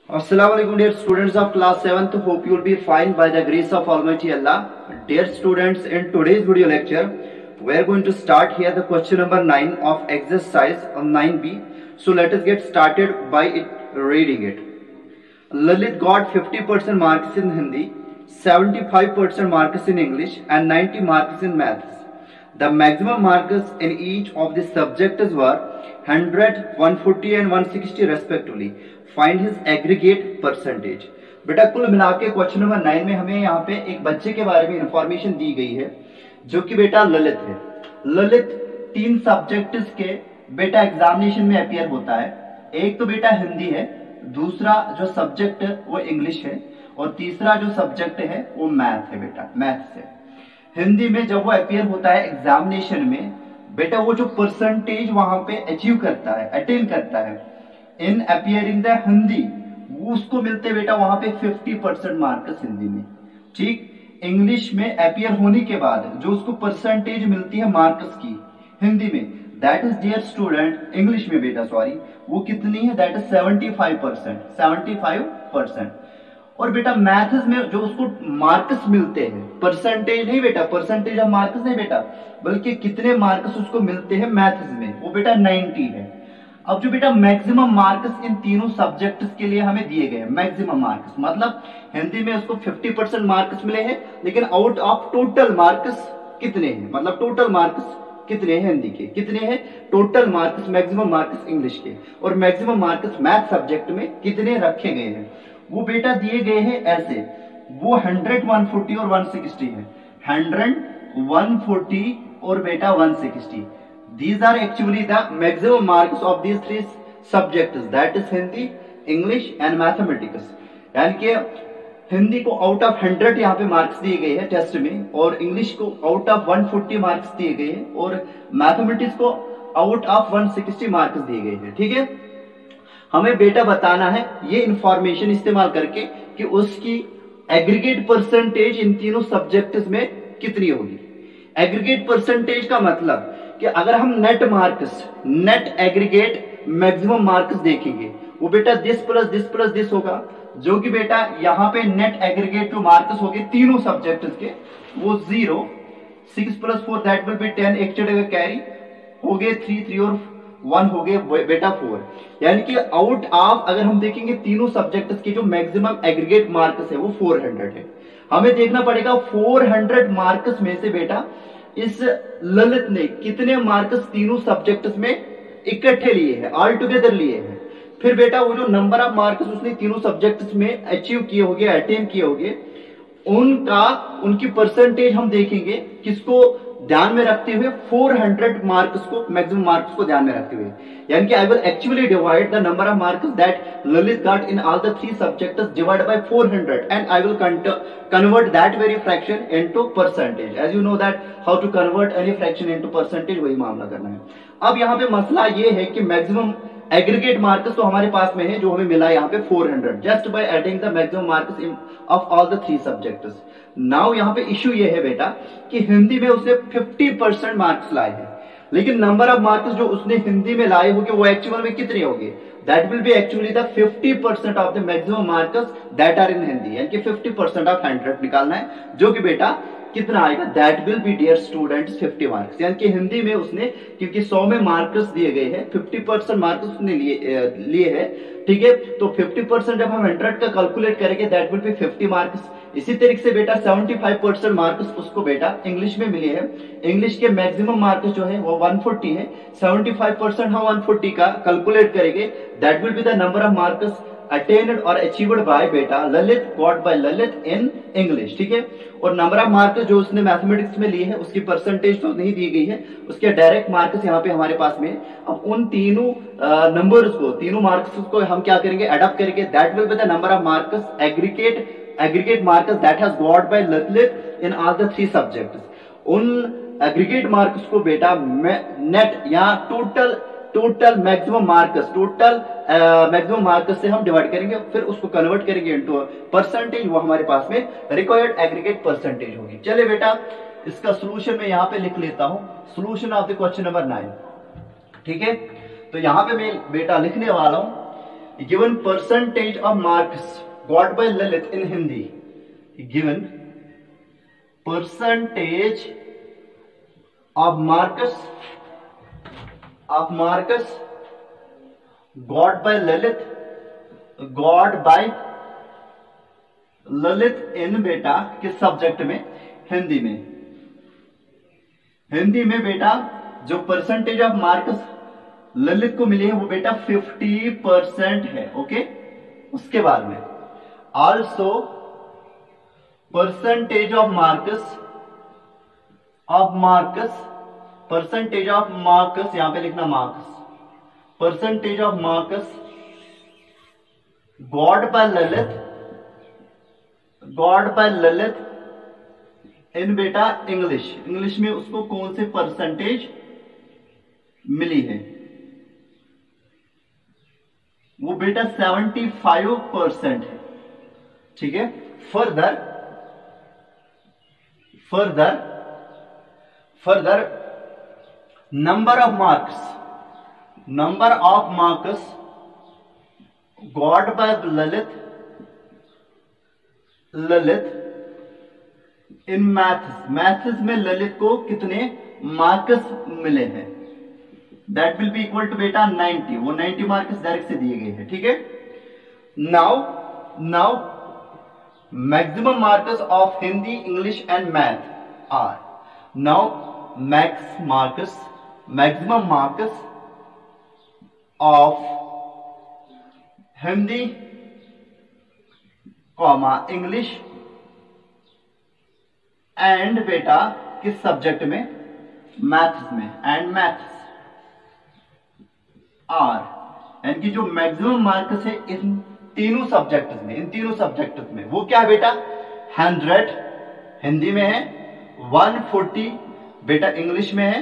Assalamualaikum dear students of class 7th. Hope you will be fine by the grace of Almighty Allah. Dear students, in today's video lecture we are going to start here the question number 9 of exercise on 9b. So let us get started by reading it. Lalit got 50% marks in Hindi, 75% marks in English and 90 marks in maths. The maximum marks in each of the subjects were 100, 140 and 160 respectively. Find his aggregate percentage. बेटा कुल मिला के question number 9 में हमें यहाँ पे एक बच्चे के बारे में इंफॉर्मेशन दी गई है जो कि बेटा ललित है। ललित 3 सब्जेक्ट्स के बेटा एग्जामिनेशन में अपीयर होता है। एक तो बेटा हिंदी है, दूसरा जो सब्जेक्ट है वो इंग्लिश है और तीसरा जो सब्जेक्ट है वो मैथ है। बेटा मैथ्स है। हिंदी में जब वो अपीयर होता है एग्जामिनेशन में, बेटा वो जो परसेंटेज वहां पे अचीव करता है, अटेन करता है इन अपीयरिंग द हिंदी, वो उसको मिलते बेटा वहां पे 50% मार्क्स हिंदी में। ठीक, इंग्लिश में अपीयर होने के बाद जो उसको परसेंटेज मिलती है मार्क्स की हिंदी में, that is dear student, English में बेटा सॉरी, वो कितनी है, दैट इज 75%। और बेटा मैथ्स में जो उसको मार्क्स मिलते हैं, परसेंटेज नहीं बेटा, परसेंटेज ऑफ मार्क्स नहीं बेटा, बल्कि कितने मार्क्स उसको मिलते हैं मैथ्स में, वो बेटा 90 है। अब जो बेटा मैक्सिमम मार्क्स इन तीनों सब्जेक्ट्स के लिए हमें दिए गए हैं, मैक्सिमम मार्क्स मतलब हिंदी में उसको 50% मार्क्स मिले हैं, लेकिन आउट ऑफ टोटल मार्क्स कितने हैं, मतलब टोटल मार्क्स कितने हैं हिंदी के, कितने हैं total marks, maximum marks English के और मैक्सिमम मार्क्स मैथ सब्जेक्ट में कितने रखे गए हैं, वो बेटा दिए गए हैं ऐसे। वो 100, 140 और 160 है। 100, 140 और बेटा 160। These are actually the maximum marks of these 3 subjects, that is Hindi, English and Mathematics। यानी कि हिंदी को आउट ऑफ 100 यहाँ पे मार्क्स दिए गए हैं टेस्ट में, और इंग्लिश को आउट ऑफ 140 मार्क्स दिए गए हैं और मैथमेटिक्स को आउट ऑफ 160 मार्क्स दिए गए हैं। ठीक है, हमें बेटा बताना है ये इंफॉर्मेशन इस्तेमाल करके कि उसकी एग्रीगेट परसेंटेज इन तीनों सब्जेक्ट्स में कितनी होगी। एग्रीगेट परसेंटेज का मतलब कि अगर हम net marks, net aggregate maximum marks देखेंगे, वो बेटा this plus this plus this होगा, जो कि बेटा यहाँ पे नेट एग्रीगेट जो मार्क्स हो गए तीनों सब्जेक्ट्स के वो 0, 6 + 4 दैट विल बी 10, एक जगह कैरी हो गए 3 और 1 हो गए बेटा 4। यानी कि आउट ऑफ अगर हम देखेंगे तीनों सब्जेक्ट्स के जो मैक्सिमम एग्रीगेट मार्क्स है वो 400 है। हमें देखना पड़ेगा 400 मार्क्स में से बेटा इस ललित ने कितने मार्क्स तीनों सब्जेक्ट्स में इकट्ठे लिए हैं, ऑल टुगेदर लिए हैं। फिर बेटा वो जो नंबर ऑफ मार्क्स उसने तीनों सब्जेक्ट्स में अचीव किए होंगे, अटेन किए होंगे, उनकी परसेंटेज हम देखेंगे किसको ध्यान में रखते हुए, 400 मार्क्स को, मैक्सिमम मार्क्स को ध्यान में रखते हुए। यानी कि I will actually divide the number of marks that Lalit got in all the 3 subjects divide by 400 and I will convert that very fraction into percentage। as you know that how to convert any fraction into percentage, वही मामला करना है। अब यहाँ पे मसला ये है कि मैक्सिमम एग्रीगेट मार्क्स तो हमारे पास में है जो हमें मिला यहाँ पे 400 just by adding the maximum marks of all the 3 subjects. Now यहाँ पे इश्यू ये है बेटा कि हिंदी में उसने 50% मार्क्स लाए हैं, लेकिन नंबर ऑफ मार्क्स जो उसने हिंदी में लाए होंगे वो एक्चुअल में कितने होंगे, that will be actually the 50% of the maximum marks that are in Hindi। यानी कि 50% of 100 निकालना है, जो कि बेटा कितना आएगा, that will be dear students 50 marks. यानी कि हिंदी में उसने क्योंकि 100 में मार्क्स दिए गए हैं, 50% मार्क्स उसने लिए हैं। ठीक है, तो 50% जब हम 100 का कैलकुलेट करेंगे दैट विल बी 50 मार्क्स। इसी तरीके से बेटा 75% मार्क्स उसको बेटा इंग्लिश में मिले हैं। इंग्लिश के मैक्सिमम मार्क्स जो है वो 140 है। 75% हम 140 का कैलकुलेट करेंगे that will be the number of marks attend और अचीव्ड बाय बेटा Lalit, got by Lalit in English. ठीक है, और नंबर ऑफ मार्क्स जो उसने मैथमेटिक्स में लिए हैं उसकी परसेंटेज तो नहीं दी गई है, उसके डायरेक्ट मार्क्स यहाँ पे हमारे पास में। अब उन तीनों नंबर्स को, तीनों मार्क्स को हम क्या करेंगे, एडअप करेंगे, that will be the number of marks aggregate marks that has got by Lalit in all the 3 subjects. उन एग्रीगेट मार्क्स को बेटा नेट या टोटल मैक्सिमम मार्क्स से हम डिवाइड करेंगे, फिर उसको कन्वर्ट करेंगे इनटू परसेंटेज, वो हमारे पास में रिक्वायर्ड एग्रीगेट परसेंटेज होगी। चलिए बेटा इसका सॉल्यूशन मैं यहाँ पे लिख लेता हूं, solution of the question number 9। ठीक है, तो यहां पे मैं बेटा लिखने वाला हूं, given percentage of marks got by Lalit in Hindi, given percentage of marks got by Lalit in बेटा किस सब्जेक्ट में, हिंदी में। हिंदी में बेटा जो परसेंटेज ऑफ मार्क्स ललित को मिले हैं वो बेटा 50% है। ओके, उसके बाद में आल्सो परसेंटेज ऑफ मार्क्स यहां पे लिखना marks, percentage of marks got by Lalit in बेटा इंग्लिश में उसको कौन से परसेंटेज मिली है, वो बेटा 75% है। ठीक है, further number of marks got by Lalit in maths में ललित को कितने मार्क्स मिले हैं, that will be equal to बेटा 90, वो 90 मार्क्स डायरेक्ट से दिए गए हैं। ठीक है, now maximum marks of Hindi, English and math are, now maximum marks of Hindi English and बेटा किस सब्जेक्ट में, मैथ्स में, एंड मैथ्स आर, यानी कि जो मैक्सिमम मार्क्स है इन तीनों सब्जेक्ट्स में वो क्या है बेटा, 100 हिंदी में है, 140 बेटा इंग्लिश में है,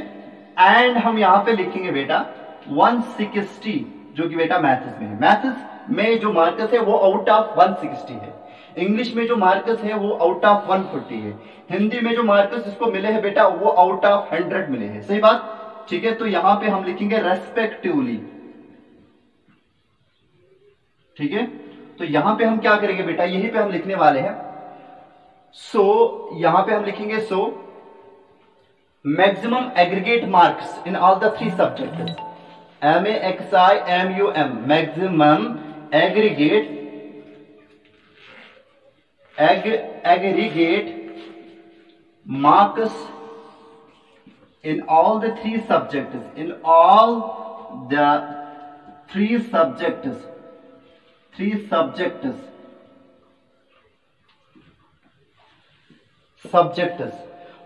एंड हम यहां पे लिखेंगे बेटा 160 जो कि बेटा मैथ्स में है। मैथ्स में जो मार्क्स है वो आउट ऑफ 160 है, इंग्लिश में जो मार्क्स है वो आउट ऑफ 140 है, हिंदी में जो मार्क्स इसको मिले हैं बेटा वो आउट ऑफ 100 मिले हैं। सही बात, ठीक है। तो यहां पे हम लिखेंगे रेस्पेक्टिवली। ठीक है, तो यहां पे हम क्या करेंगे बेटा, यहीं पे हम लिखने वाले हैं। यहां पे हम लिखेंगे maximum aggregate marks in all the 3 subjects, MAXIMUM, maximum aggregate marks in all the 3 subjects,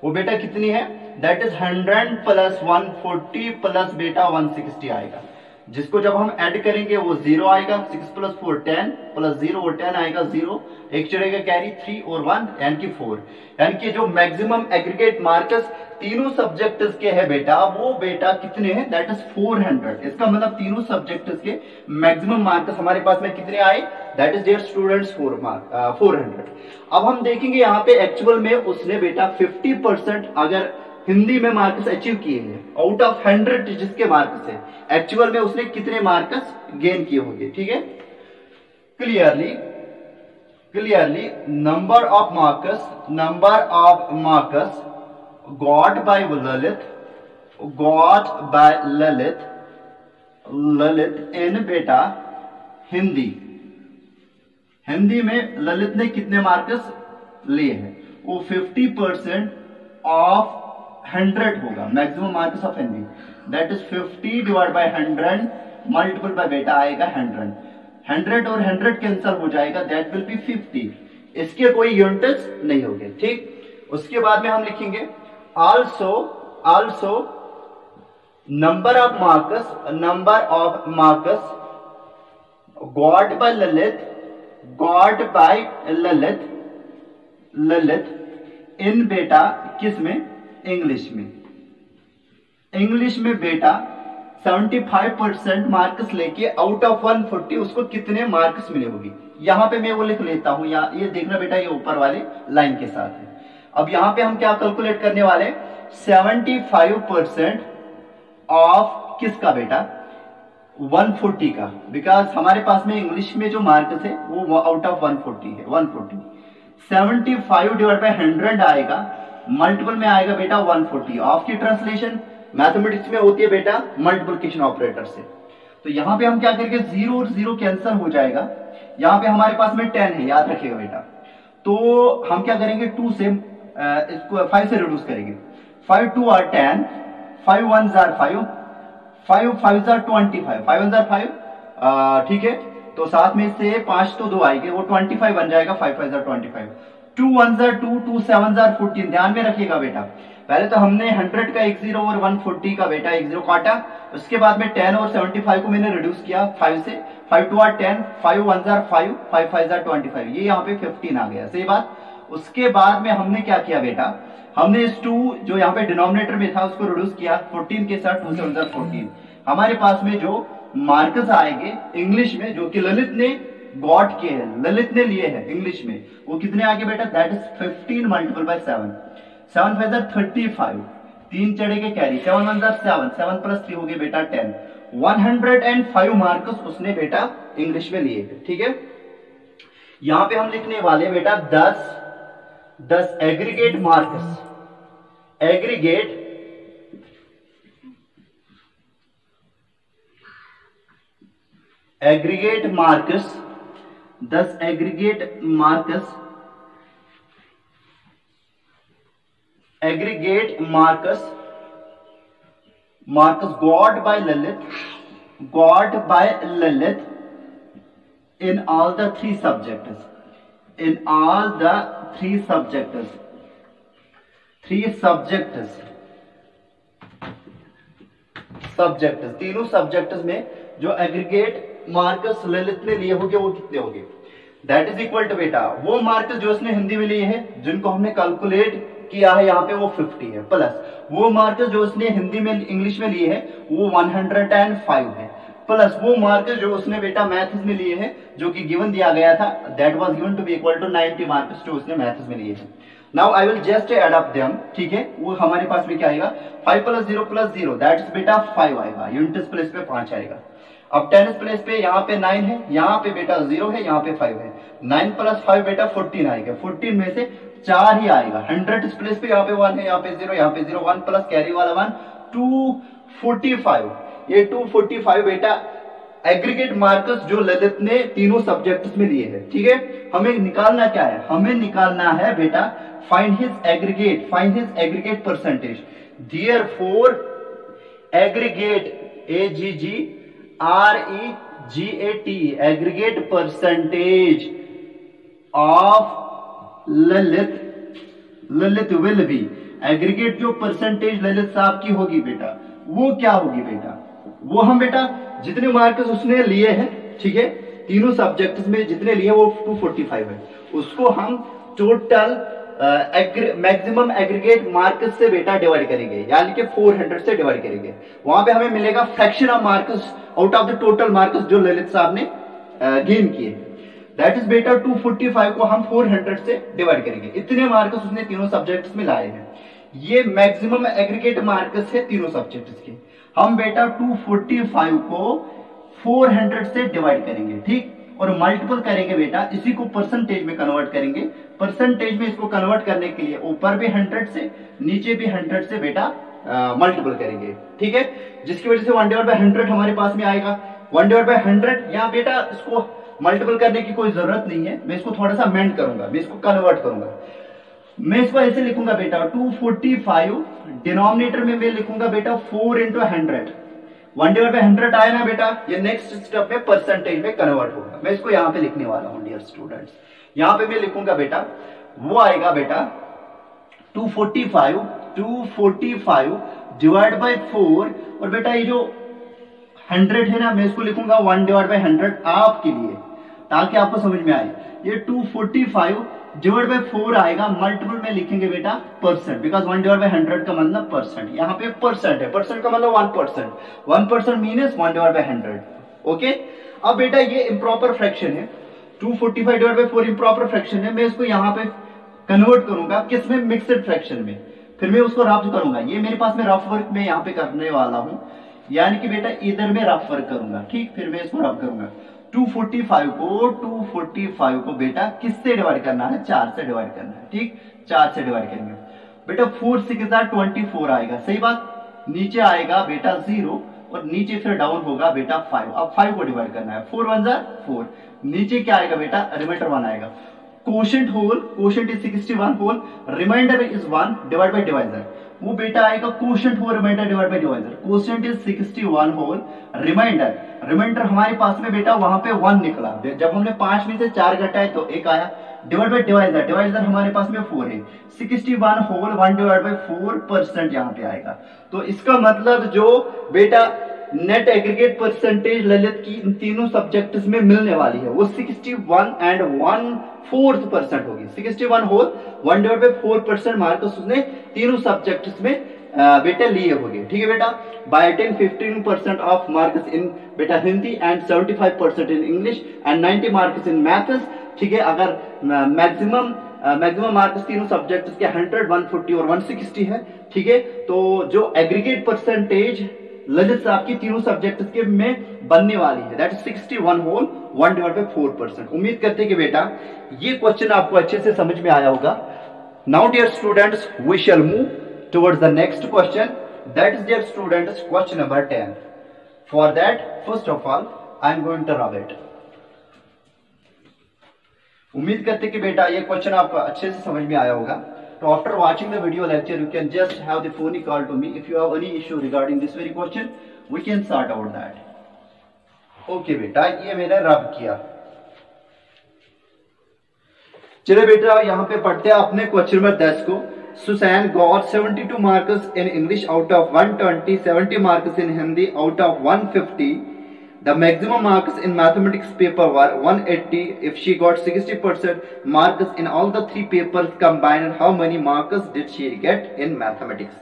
वो बेटा कितनी है, दैट इज 100 प्लस 140 प्लस बेटा 160 आएगा, जिसको जब हम ऐड करेंगे वो 0 आएगा, 6 प्लस 4 10 प्लस 0 और 10 आएगा 0, एक चढ़ेगा कैरी 3 और 1 यानी कि 4, यानी कि जो मैक्सिमम एग्रीगेट मार्क्स तीनों सब्जेक्ट्स के है बेटा वो बेटा कितने हैं, दैट इज 400। इसका मतलब तीनों सब्जेक्ट्स के मैक्सिमम मार्क्स हमारे पास में कितने आए, दैट इज डियर स्टूडेंट्स 400। अब हम देखेंगे यहाँ पे एक्चुअल में उसने बेटा 50% अगर हिंदी में मार्क्स अचीव किए हैं आउट ऑफ 100 जिसके मार्क्स है, एक्चुअल में उसने कितने मार्क्स गेन किए होंगे। ठीक है, clearly number of marks got by Lalit in बेटा हिंदी में ललित ने कितने मार्क्स लिए हैं, वो 50% ऑफ 100 होगा, maximum marks of Hindi, that is 50 divide by 100 multiple bye बेटा आएगा 100 और 100 कैंसिल हो जाएगा, दैट विल बी 50। इसके कोई यूनिट्स नहीं होंगे। ठीक, उसके बाद में हम लिखेंगे also number of marks got by Lalit in बेटा किस में, इंग्लिश में बेटा 75% मार्क्स लेके आउट ऑफ 140 उसको कितने मार्क्स मिले होगी, यहां पे मैं वो लिख लेता हूं, ये देखना बेटा ये ऊपर वाले लाइन के साथ है। अब यहां पे हम क्या कैलकुलेट करने वाले, 75% ऑफ किसका बेटा, 140 का, बिकॉज हमारे पास में इंग्लिश में जो मार्क्स है वो आउट ऑफ 140 है। 140 75 डिवाइड बाय 100 आएगा, मल्टीपल में आएगा बेटा 140। ऑफ की ट्रांसलेशन मैथमेटिक्स में होती है बेटा मल्टीप्लिकेशन ऑपरेटर से। तो यहाँ पे हम क्या करेंगे, 0 और 0 कैंसिल हो जाएगा। यहाँ पे हमारे पास में 10 है, याद रखिएगा बेटा। तो हम क्या करेंगे, 2 से इसको 5 से रिड्यूस करेंगे। 5 2 आर 10, 5 1 आर 5, 5 5 आर 25, 5 1 आर 5, ठीक है। तो साथ में से 5 तो 2 आएंगे, वो 25 बन जाएगा। 5 5 आर 25, 2 1 आर 2, 2 7 आर 14। ध्यान में रखिएगा बेटा, पहले तो हमने 100 का एक 0 और 140 का बेटा एक 0 काटा, उसके बाद में 10 और 75 को मैंने रिड्यूस किया 5 से। 5 2 आर 10, 5 1 आर 5, 5 5 आर 25, ये यहाँ पे 15 आ गया, सही बात। उसके बाद में हमने क्या किया बेटा, हमने इस 2 जो यहाँ पे डिनोमिनेटर में था उसको रिड्यूस किया 14 के साथ, 2 7 14। हमारे पास में जो मार्क्स आएंगे इंग्लिश में, जो कि ललित ने गॉट किए हैं, ललित ने लिए हैं इंग्लिश में, वो कितने आगे बेटा, दैट इज 15 मल्टीपल बाय 7, 7 5 35, 3 चढ़ेगे कैरी, 7 1 7, 7 प्लस 3 हो गए बेटा 10। 105 मार्क्स उसने बेटा इंग्लिश में लिए थे, ठीक है। यहां पे हम लिखने वाले बेटा 10 aggregate marks, aggregate marks, 10 aggregate marks, aggregate marks got by Lalit in all the 3 subjects, in all the 3 subjects, 3 subjects, तीनों सब्जेक्ट्स में जो एग्रीगेट मार्क्स ललित ने लिए होंगे वो कितने होंगे, दैट इज इक्वल टू बेटा वो मार्क्स जो उसने हिंदी में लिए हैं जिनको हमने कैलकुलेट किया है यहाँ पे वो 50 है, प्लस वो मार्क्स जो उसने हिंदी में इंग्लिश में लिए हैं वो 105 है, प्लस वो मार्क्स जो उसने बेटा मैथ्स में लिए हैं जो कि गिवन दिया गया था, that was given to be equal to 90 marks जो उसने मैथ्स में लिए हैं। Now I will just add up them, ठीक है। वो हमारे पास में क्या आएगा, 5 + 0 दैट इज बेटा 5 आएगा, यूनिट्स प्लेस पे 5 आएगा। अब 10 प्लेस पे यहाँ पे 9 है, यहाँ पे बेटा 0 है, यहाँ पे 5 है, 9 + 5 बेटा 14 आएगा, 14 में से 4 ही आएगा। 100 प्लेस पे यहाँ पे 1 है, यहाँ पे 0, यहाँ पे 0, 1 प्लस कैरी वाला 1, 245। ये 245 बेटा एग्रीगेट मार्क्स जो ललित ने तीनों सब्जेक्ट्स में लिए हैं, ठीक है। हमें निकालना क्या है, हमें निकालना है बेटा find his aggregate percentage. Therefore aggregate AGGREGAT aggregate percentage of Lalit will be, aggregate जो परसेंटेज ललित साहब की होगी बेटा वो क्या होगी बेटा, वो हम बेटा जितने मार्क्स उसने लिए हैं, ठीक है, तीनों सब्जेक्ट्स में जितने लिए वो 245 है, उसको हम टोटल मैक्सिमम एग्रीगेट मार्क्स से बेटा डिवाइड करेंगे, यानी कि 400 से डिवाइड करेंगे। वहां पे हमें मिलेगा fraction of marks out of the total marks जो ललित साहब ने गेन किए, दैट इज बेटा 245 को हम 400 से डिवाइड करेंगे। इतने मार्क्स उसने तीनों सब्जेक्ट्स में लाए हैं, ये मैक्सिमम एग्रीगेट मार्क्स है तीनों सब्जेक्ट्स के। हम बेटा 245 को 400 से डिवाइड करेंगे, ठीक, और मल्टीपल करेंगे बेटा, इसी को परसेंटेज में कन्वर्ट करेंगे। परसेंटेज में इसको कन्वर्ट करने के लिए ऊपर भी 100 से नीचे भी 100 से बेटा मल्टीपल करेंगे, ठीक है, जिसकी वजह से 1/100 हमारे पास में आएगा। 1/100 यहाँ बेटा इसको मल्टीपल करने की कोई जरूरत नहीं है, मैं इसको थोड़ा सा मेंट करूंगा, मैं इसको कन्वर्ट करूंगा। मैं इसको ऐसे लिखूंगा बेटा 245 डिनोमिनेटर में मैं लिखूंगा बेटा 4 × 100, 1/100 आया ना बेटा, ये नेक्स्ट स्टेप में परसेंटेज में कन्वर्ट होगा। मैं इसको यहाँ पे लिखने वाला हूँ डियर स्टूडेंट्स, यहाँ पे मैं लिखूंगा बेटा वो आएगा बेटा 245 डिवाइड बाय 4, और बेटा ये जो 100 है ना मैं इसको लिखूंगा 1/100 आपके लिए ताकि आपको समझ में आए। ये 245 डिवाइड बाय 4 आएगा, मल्टीपल में लिखेंगे बेटा परसेंट, बिकॉज 1/100 का मतलब परसेंट, यहाँ पे परसेंट है, परसेंट का मतलब 1%, 1% मीन्स 1/100, ओके। अब बेटा ये इम्प्रॉपर फ्रैक्शन है, 245 डिवाइड बाय 4 इम्प्रॉपर फ्रैक्शन है, मैं इसको यहाँ पे कन्वर्ट करूंगा किसमें, मिक्सड फ्रैक्शन में, फिर मैं उसको रफ करूंगा। ये मेरे पास में रफ वर्क में यहाँ पे करने वाला हूँ। यानी कि बेटा इधर में रफ वर्क करूंगा, ठीक, फिर मैं इसको रफ करूंगा। 245 को बेटा किससे डिवाइड करना है, 4 से डिवाइड करना है, ठीक, 4 से डिवाइड करेंगे बेटा। 4 6 24 आएगा, सही बात। नीचे आएगा बेटा 0 और नीचे फिर डाउन होगा बेटा 5। अब 5 को डिवाइड करना है, 4 1 4, नीचे क्या आएगा बेटा, रिमाइंडर 1 आएगा। Quotient whole, quotient is 61 whole, remainder is 1 divide by divisor, वो बेटा आएगा quotient whole remainder divide by divisor. Quotient is 61 whole, remainder हमारे पास में बेटा वहां पे 1 निकला, जब हमने 5 में से 4 घटाए तो 1 आया, डिवाइड बाय डिवाइजर हमारे पास में 4 है। 61 होल 1 डिवाइड बाय 4% यहाँ पे आएगा। तो इसका मतलब जो बेटा नेट एग्रीगेट परसेंटेज ललित की इन तीनों सब्जेक्ट्स में मिलने वाली है वो 61 and 1/4% होगी। 61 होल 1 डिवाइड बाय 4% मार्क्स उसने तीनों सब्जेक्ट्स में बेटा लिए होंगे, ठीक है बेटा। बाय 15% ऑफ मार्क्स इन बेटा Hindi and 75% in English and 90 marks in maths, ठीक है। अगर मैक्सिमम मार्क्स तीनों सब्जेक्ट्स के 100, 140 और 160 है, ठीक है। तो जो एग्रीगेट परसेंटेज ललित साहब की तीनों सब्जेक्ट्स के में बनने वाली है that is 61 whole 1 divide by 4%। उम्मीद करते हैं कि बेटा ये क्वेश्चन आपको अच्छे से समझ में आया होगा। Now dear students we shall move towards the next question, that is dear students question number 10। For that first of all I am going to rub it. उम्मीद करते हैं कि बेटा ये क्वेश्चन आपको अच्छे से समझ में आया होगा। So after watching the video lecture, you can just have the phone call to me. If you have any issue regarding this very question, we can sort out that. Okay बेटा, ये मैंने रब किया। चलिए बेटा यहाँ पे पढ़ते हैं अपने क्वेश्चन नंबर 10 को। Susan got 72 marks in English out of 120, 70 marks in Hindi out of 150. The maximum marks in mathematics paper were 180. If she got 60% marks in all the 3 papers combined, how many marks did she get in mathematics?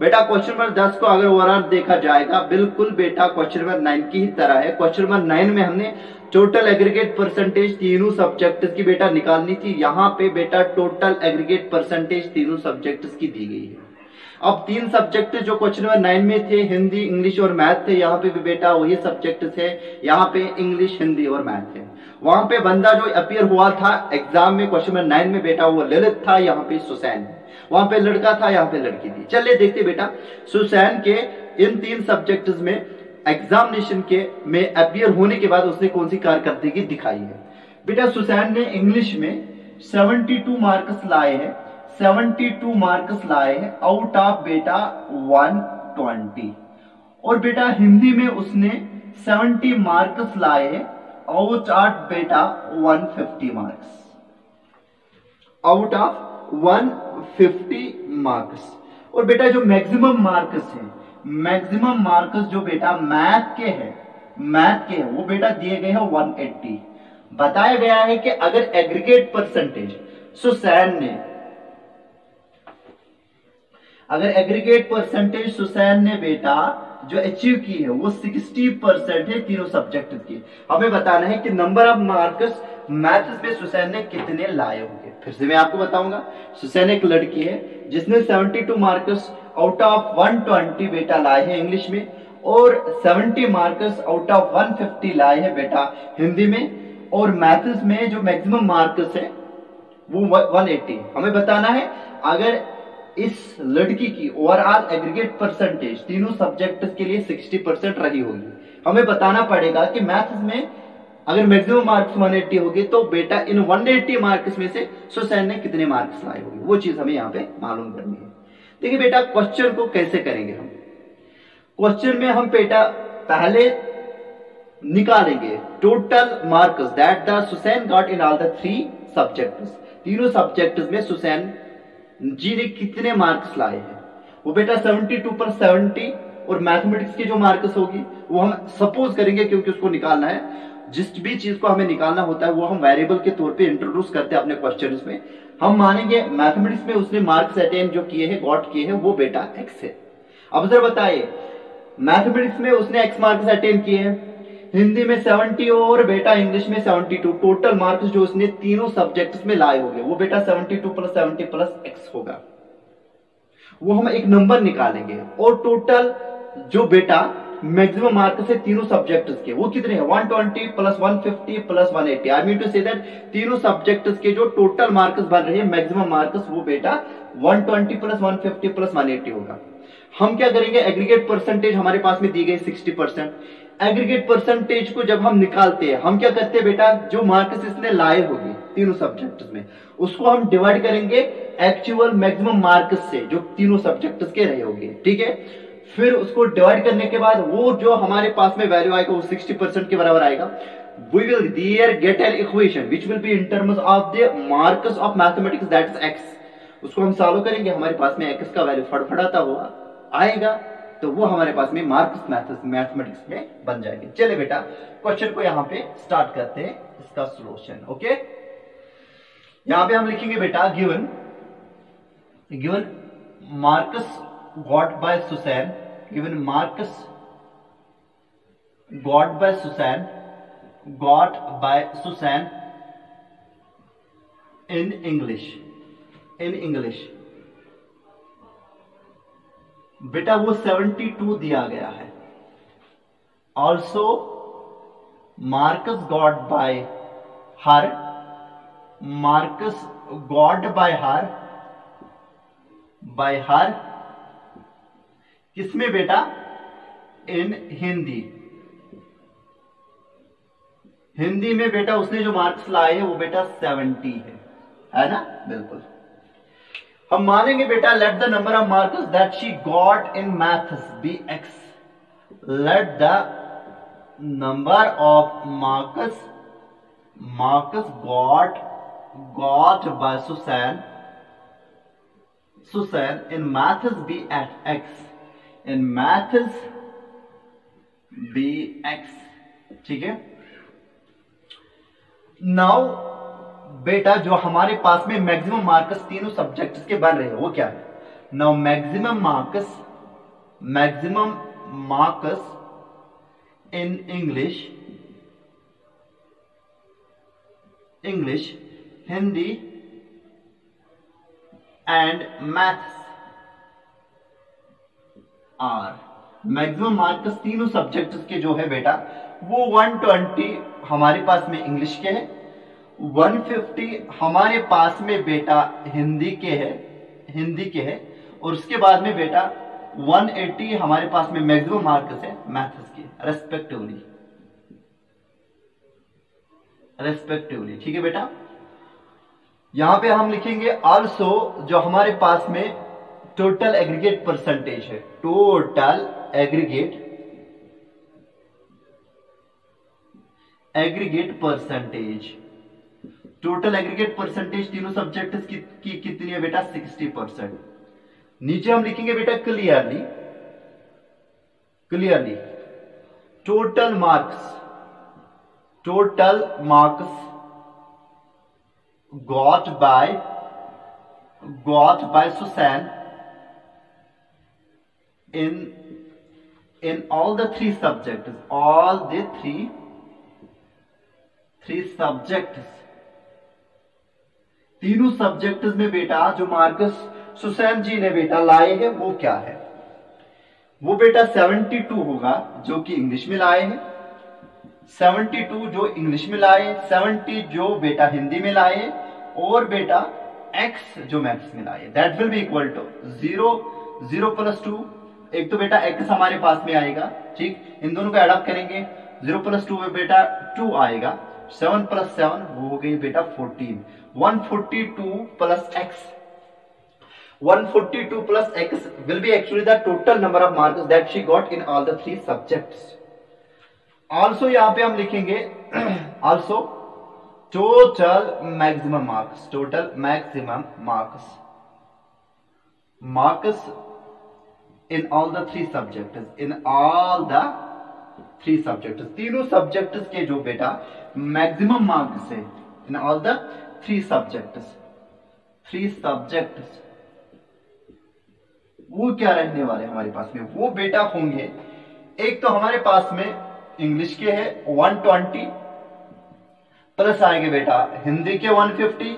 बेटा question number 10 को अगर overall देखा जाएगा बिल्कुल बेटा question number 9 की ही तरह है। क्वेश्चन नंबर 9 में हमने टोटल एग्रीगेट परसेंटेज तीनों सब्जेक्ट्स की बेटा निकालनी थी। यहाँ पे बेटा टोटल एग्रीगेट परसेंटेज तीनों सब्जेक्ट्स की दी गई है। अब 3 सब्जेक्ट जो क्वेश्चन नंबर 9 में थे, हिंदी, इंग्लिश और मैथ थे, यहाँ पे भी बेटा वही सब्जेक्ट थे। यहाँ पे इंग्लिश, हिंदी और मैथ थे। वहां पे बंदा जो अपियर हुआ था एग्जाम में क्वेश्चन नंबर 9 में बेटा वो ललित था, यहाँ पे सुसैन। वहां पे लड़का था, यहाँ पे लड़की थी। चलिए देखते बेटा सुसैन के इन 3 सब्जेक्ट्स में एग्जामिनेशन के में अपियर होने के बाद उसने कौन सी कारकर्दगी दिखाई है। बेटा सुसैन ने इंग्लिश में 72 मार्क्स लाए हैं, 72 मार्क्स लाए हैं आउट ऑफ बेटा 120। और बेटा हिंदी में उसने 70 मार्क्स लाए हैं आउट ऑफ बेटा 150 मार्क्स, आउट ऑफ 150 मार्क्स। और बेटा जो मैक्सिमम मार्क्स है, मैक्सिमम मार्क्स जो बेटा मैथ के हैं वो बेटा दिए गए हैं 180। बताया गया है कि अगर एग्रीगेट परसेंटेज सुसैन ने, अगर एग्रीगेट परसेंटेज सुसैन ने बेटा जो अचीव की है वो 60% है तीनों सब्जेक्ट की। हमें बताना है कि नंबर ऑफ मार्क्स मैथ्स में सुसैन ने कितने लाए होंगे। फिर से मैं आपको बताऊंगा, सुसैन एक लड़की है जिसने 72 मार्क्स आउट ऑफ 120 बेटा लाए हैं इंग्लिश में और 70 मार्क्स आउट ऑफ 150 लाए हैं बेटा हिंदी में। और मैथ्स में जो मैक्सिमम मार्क्स है वो 180। हमें बताना है अगर इस लड़की की ओवरऑल एग्रीगेट परसेंटेज तीनों सब्जेक्ट्स के लिए 60% रही होगी, हमें बताना पड़ेगा कि मैथ्स में अगर मैक्सिमम मार्क्स 180 होगी तो बेटा इन 180 मार्क्स में से सुसैन ने कितने मार्क्स लाए होंगे, वो चीज हमें यहाँ पे मालूम करनी है। देखिए बेटा क्वेश्चन को कैसे करेंगे हम। क्वेश्चन में हम बेटा पहले निकालेंगे total marks that the Susan got in all the 3 subjects. तीनों सब्जेक्ट्स में सुसैन जी ने कितने मार्क्स लाए हैं। वो बेटा 72 पर 70 और मैथमेटिक्स की जो मार्क्स होगी वो हम सपोज करेंगे क्योंकि उसको निकालना है। जिस भी चीज को हमें निकालना होता है वो हम वेरिएबल के तौर पे इंट्रोड्यूस करते हैं अपने क्वेश्चंस में। हम मानेंगे मैथमेटिक्स में उसने मार्क्स अटेन जो किए हैं, गॉट किए हैं, वो बेटा एक्स है। अब सर बताइए मैथमेटिक्स में उसने एक्स मार्क्स अटेन किए हैं, हिंदी में 70 और बेटा इंग्लिश में 72। टोटल मार्क्स जो उसने तीनों सब्जेक्ट्स में लाए होंगे वो बेटा 72 + 70 + एक्स होगा। वो हम एक नंबर निकालेंगे और टोटल जो बेटा मैक्सिमम मार्क्स है तीनों सब्जेक्ट्स के, वो कितने हैं 120 plus 150 plus 180। I mean to say that तीनों सब्जेक्ट्स के जो टोटल मार्क्स बन रहे हैं मैक्सिमम मार्क्स, वो बेटा 120 प्लस 150 प्लस 180 होगा। हम क्या करेंगे, एग्रीगेट परसेंटेज हमारे पास में दी गई 60%। एग्रीगेट परसेंटेज को जब हम निकालते हैं, हम क्या करते हैं बेटा, जो मार्क्स इसने लाए होंगे तीनों सब्जेक्ट्स में, उसको हम डिवाइड करेंगे एक्चुअल मैक्सिमम मार्क्स से जो तीनों सब्जेक्ट्स के रहे होंगे, ठीक है। फिर उसको डिवाइड करने के बाद वो जो हमारे पास में वैल्यू आएगा वो 60% के बराबर आएगा। We will there get an equation which will be in terms of the marks of mathematics, that is x। उसको हम सॉल्व करेंगे, हमारे पास में x का वैल्यू फड़फड़ाता हुआ आएगा, तो वो हमारे पास में मार्क्स मैथमेटिक्स में बन जाएंगे। चलिए बेटा क्वेश्चन को यहाँ पे स्टार्ट करते हैं इसका सॉल्यूशन। ओके, यहाँ पे हम लिखेंगे बेटा given marks got by Susan, given marks got by Susan in English बेटा वो 72 दिया गया है। Also marks got by her, किसमें बेटा, इन हिंदी में बेटा उसने जो मार्क्स लाए हैं वो बेटा 70 है ना, बिल्कुल। हम मानेंगे बेटा let the number of marks that she got in maths be x, let the number of marks got by Susan in maths be eight x, in maths be x, ठीक है। नाउ बेटा जो हमारे पास में मैक्सिमम मार्क्स तीनों subjects के बन रहे हैं वो क्या है, now maximum marks in English, Hindi and maths are, maximum marks तीनों सब्जेक्ट्स के जो है बेटा वो 120 हमारे पास में इंग्लिश के है, 150 हमारे पास में बेटा हिंदी के है, और उसके बाद में बेटा 180 हमारे पास में मैक्सिमम मार्क्स है मैथ्स के रेस्पेक्टिवली, ठीक है बेटा। यहां पे हम लिखेंगे आल्सो जो हमारे पास में टोटल एग्रीगेट परसेंटेज है, टोटल एग्रीगेट परसेंटेज तीनों सब्जेक्ट की कितनी है बेटा 60%। नीचे हम लिखेंगे बेटा clearly total marks got by Susan in all the three subjects, तीनों सब्जेक्ट्स में बेटा जो मार्क्स सुसैन जी ने बेटा लाए हैं वो क्या है, वो बेटा 72 होगा जो कि इंग्लिश में लाए हैं, 72 जो इंग्लिश में लाए, 70 जो बेटा हिंदी में लाए, और बेटा x जो मैथ्स में लाए, that will be equal to 0 plus 2, एक तो बेटा x हमारे पास में आएगा, ठीक, इन दोनों को एड अप करेंगे, 0 प्लस 2 में बेटा 2 आएगा, 7 प्लस 7 वो हो गई बेटा 14, 142 plus x will be actually the total number of marks that she got in all the three subjects। also यहां पे हम लिखेंगे also total maximum marks in all the three subjects, तीनों सब्जेक्ट्स के जो बेटा मैक्सिमम मार्क्स है इन all the three subjects वो क्या रहने वाले हमारे पास में, वो बेटा होंगे, एक तो हमारे पास में इंग्लिश के है 120 प्लस आएंगे बेटा हिंदी के 150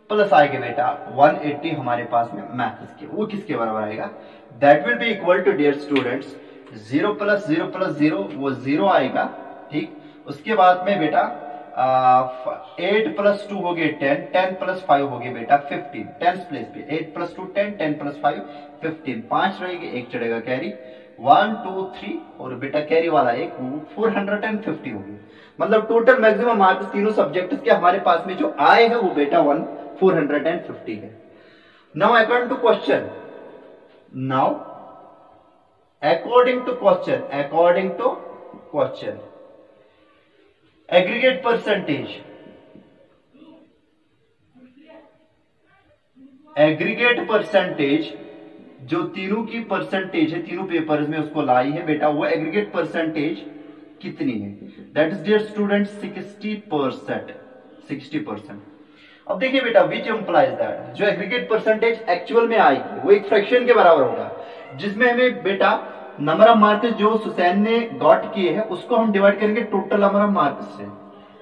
प्लस आएंगे बेटा 180 हमारे पास में मैथ्स के, वो किसके बराबर आएगा, that will be equal to dear students 0 plus 0 plus 0 वो 0 आएगा, ठीक। उसके बाद में बेटा 8 प्लस 2 हो गए 10, 10 प्लस 5 हो गए बेटा 15, 10 प्लेस पे 8 प्लस 2 10, 10 प्लस 5 15, 5 रहेगी, एक चढ़ेगा कैरी 1 2 3 और बेटा कैरी वाला एक 450 हो गई। मतलब टोटल मैक्सिमम मार्क्स तीनों सब्जेक्ट्स के हमारे पास में जो आए हैं वो बेटा 450 है। Now according to question, now according to question aggregate percentage जो तीनों की परसेंटेज है, तीनों पेपर्स में उसको लाई है बेटा, वो एग्रीगेट परसेंटेज कितनी है? That is dear student 60%। अब देखिए बेटा विच इंप्लाइज दैट जो एग्रीगेट परसेंटेज एक्चुअल में आएगी वो एक फ्रैक्शन के बराबर होगा, जिसमें हमें बेटा नंबर ऑफ मार्क्स जो सुसैन ने गॉट किए हैं उसको हम डिवाइड करेंगे टोटल नंबर ऑफ मार्क्स से।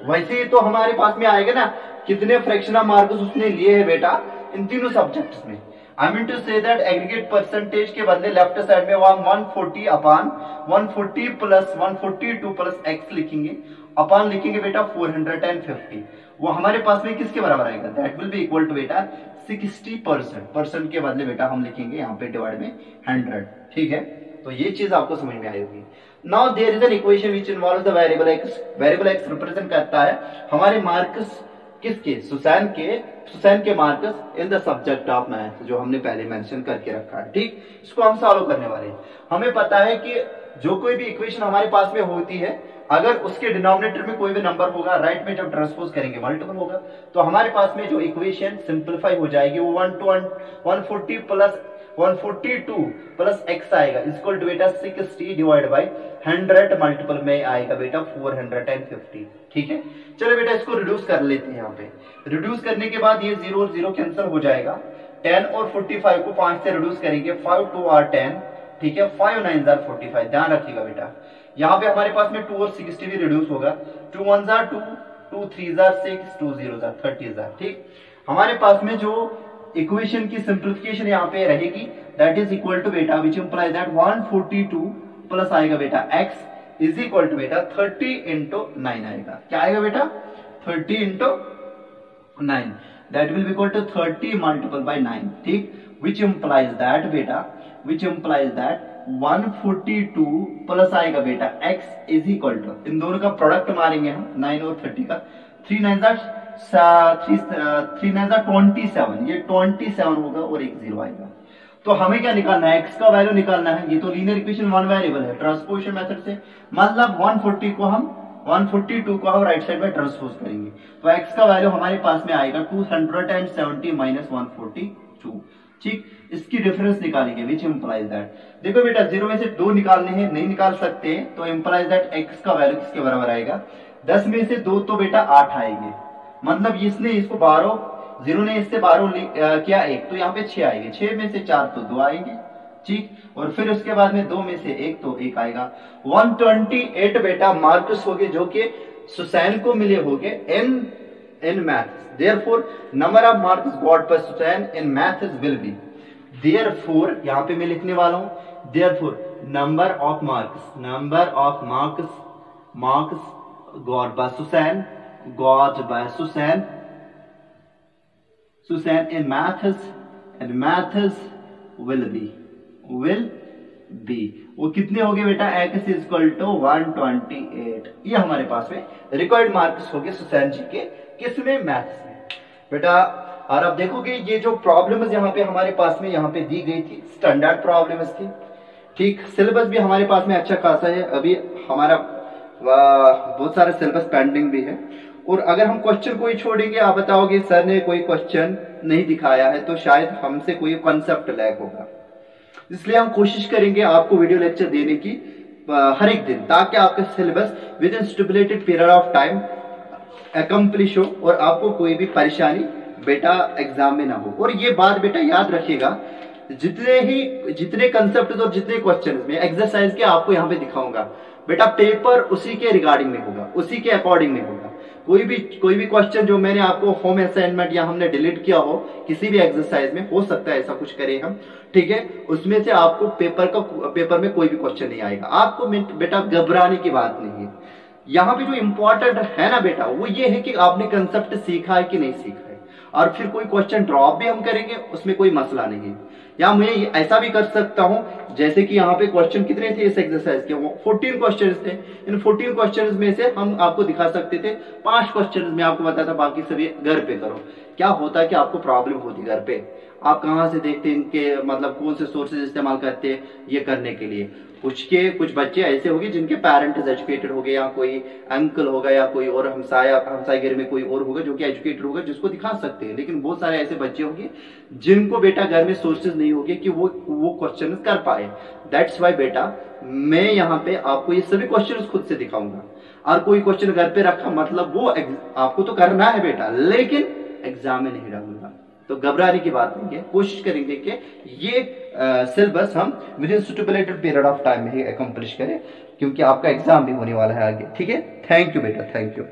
वैसे ही तो हमारे पास में आएगा ना कितने फ्रैक्शन ऑफ मार्क्स उसने लिए हैं बेटा इन तीनों सब्जेक्ट्स में। I mean to say that aggregate percentage के बदले लेफ्ट साइड में 140 अपान 140 प्लस 142 प्लस एक्स लिखेंगे, अपान लिखेंगे बेटा 450। वो हमारे पास में किसके बराबर आएगा? That will be equal to बेटा 60%। परसेंट के बदले बेटा हम लिखेंगे यहाँ पे डिवाइड में 100, ठीक है। तो ये चीज आपको समझ में आई होगी। Now there is an equation which involves the variable X. Variable X represent करता है हमारे मार्क्स किसके? सुसैन के marks in the subject of math, जो हमने पहले मेंशन करके रखा है, ठीक। इसको हम सॉल्व करने वाले हैं। हमें पता है कि जो कोई भी इक्वेशन हमारे पास में होती है, अगर उसके डिनोमिनेटर में कोई भी नंबर होगा, राइट में जब ट्रांसपोज करेंगे मल्टीपल होगा, तो हमारे पास में जो इक्वेशन सिंप्लीफाई हो जाएगी वो 140 प्लस 142 प्लस एक्स आएगा इक्वल टू बेटा 60 डिवाइड बाई 100 मल्टीपल में आएगा बेटा 450, ठीक है। चलो बेटा इसको रिड्यूस कर लेते हैं। यहाँ पे रिड्यूस करने के बाद ये 0 और 0 कैंसिल हो जाएगा। 10 और 45 को 5 से रिड्यूस करेंगे, 5 2 आर 10, ठीक है। 5 9 आर 45, ध्यान रखिएगा बेटा। यहाँ पे हमारे पास में 2 और 60 भी रिड्यूस होगा, 2 1 आर 2, 2 3 आर 6, 2 0 आर 30 आर, ठीक। हमारे पास में जो इक्वेशन की सिंप्लीफिकेशन यहाँ पे रहेगी दैट इज इक्वल टू बेटा विच इंप्लाइज दैट 142 प्लस आएगा बेटा x इज इक्वल टू बेटा 30 इंटू 9 आएगा। क्या आएगा बेटा? 30 into 9, that will be equal to 30 multiple by 9, ठीक। विच इंप्लाइज दैट बेटा 142 प्लस आएगा बेटा x इज इक्वल टू, इन दोनों का प्रोडक्ट मारेंगे हम 9 और 30 का, 3 9 27, ये 27 होगा और एक 0 आएगा। तो हमें क्या निकालना है? x का वैल्यू निकालना है। ये तो लीनियर इक्वेशन वन वेरिएबल है ट्रांसपोजिशन मेथड से, मतलब 142 को हम राइट साइड में ट्रांसपोज करेंगे, तो x का वैल्यू हमारे पास में आएगा 270 माइनस 142, ठीक। इसकी डिफरेंस निकालेंगे विच इंप्लाइज दैट, देखो बेटा 0 में से 2 निकालने हैं, नहीं निकाल सकते, तो इंप्लाइज दैट x का वैल्यू किसके बराबर आएगा? 10 में से 2 तो बेटा 8 आएंगे, मतलब इसने इसको 12, 0 ने इससे 12 किया 1, तो यहाँ पे 6 आएंगे, 6 में से 4 तो 2 आएंगे, ठीक। और फिर उसके बाद में 2 में से 1 तो 1 आएगा। 128 बेटा मार्क्स हो गए जो कि सुसैन को मिले होंगे in maths. Therefore number of marks got by Susan in maths will be, therefore यहाँ पे मैं लिखने वाला हूं, therefore number of marks got by Susan in maths will be वो कितने हो गए बेटा? x is equal to 128। ये हमारे पास में रिक्वायर्ड मार्क्स हो गए सुसैन जी के किसमें? मैथ्स में बेटा। और अब देखोगे ये जो प्रॉब्लम्स यहाँ पे हमारे पास में यहाँ पे दी गई थी स्टैंडर्ड प्रॉब्लम्स थी, ठीक। सिलेबस भी हमारे पास में अच्छा खासा है, अभी हमारा बहुत सारा सिलेबस पेंडिंग भी है। और अगर हम क्वेश्चन को ही छोड़ेंगे, आप बताओगे सर ने कोई क्वेश्चन नहीं दिखाया है, तो शायद हमसे कोई कॉन्सेप्ट लैग होगा। इसलिए हम कोशिश करेंगे आपको वीडियो लेक्चर देने की हर एक दिन, ताकि आपका syllabus with in stipulated period of time accomplish हो और आपको कोई भी परेशानी बेटा एग्जाम में ना हो। और ये बात बेटा याद रखिएगा, जितने कंसेप्ट और जितने क्वेश्चन में एक्सरसाइज के आपको यहाँ पे दिखाऊंगा बेटा, पेपर उसी के रिगार्डिंग में होगा, उसी के अकॉर्डिंग में होगा। कोई भी क्वेश्चन जो मैंने आपको होम असाइनमेंट या हमने डिलीट किया हो किसी भी एक्सरसाइज में, हो सकता है ऐसा कुछ करें हम, ठीक है, उसमें से आपको पेपर में कोई भी क्वेश्चन नहीं आएगा। आपको बेटा घबराने की बात नहीं है। यहाँ पे जो इंपॉर्टेंट है ना बेटा, वो ये है कि आपने कंसेप्ट सीखा है कि नहीं सीखा है, और फिर कोई क्वेश्चन ड्रॉप भी हम करेंगे उसमें कोई मसला नहीं है। या मैं ऐसा भी कर सकता हूं, जैसे कि यहाँ पे क्वेश्चन कितने थे इस एक्सरसाइज के, 14 क्वेश्चन थे। इन 14 क्वेश्चन में से हम आपको दिखा सकते थे 5 क्वेश्चन में आपको बताता, बाकी सभी घर पे करो। क्या होता है कि आपको प्रॉब्लम होती घर पे, आप कहाँ से देखते हैं इनके, मतलब कौन से सोर्सेज इस्तेमाल करते हैं ये करने के लिए। कुछ बच्चे ऐसे होंगे जिनके पेरेंट्स एजुकेटेड हो गए, या कोई अंकल होगा, या कोई और हमसाय घर में कोई और होगा जो कि एजुकेटेड होगा, जिसको दिखा सकते हैं। लेकिन बहुत सारे ऐसे बच्चे होंगे जिनको बेटा घर में सोर्सेज नहीं होंगे कि वो क्वेश्चन कर पाए। दैट्स वाई बेटा मैं यहाँ पे आपको ये सभी क्वेश्चन खुद से दिखाऊंगा, और कोई क्वेश्चन घर पे रखा मतलब वो आपको तो करना है बेटा, लेकिन एग्जाम में नहीं डालूंगा। तो घबराने की बात नहीं है, कोशिश करेंगे कि ये सिलेबस हम with in stipulated period of time में ही अकम्प्लिश करें, क्योंकि आपका एग्जाम भी होने वाला है आगे। ठीक है, थैंक यू बेटा, थैंक यू।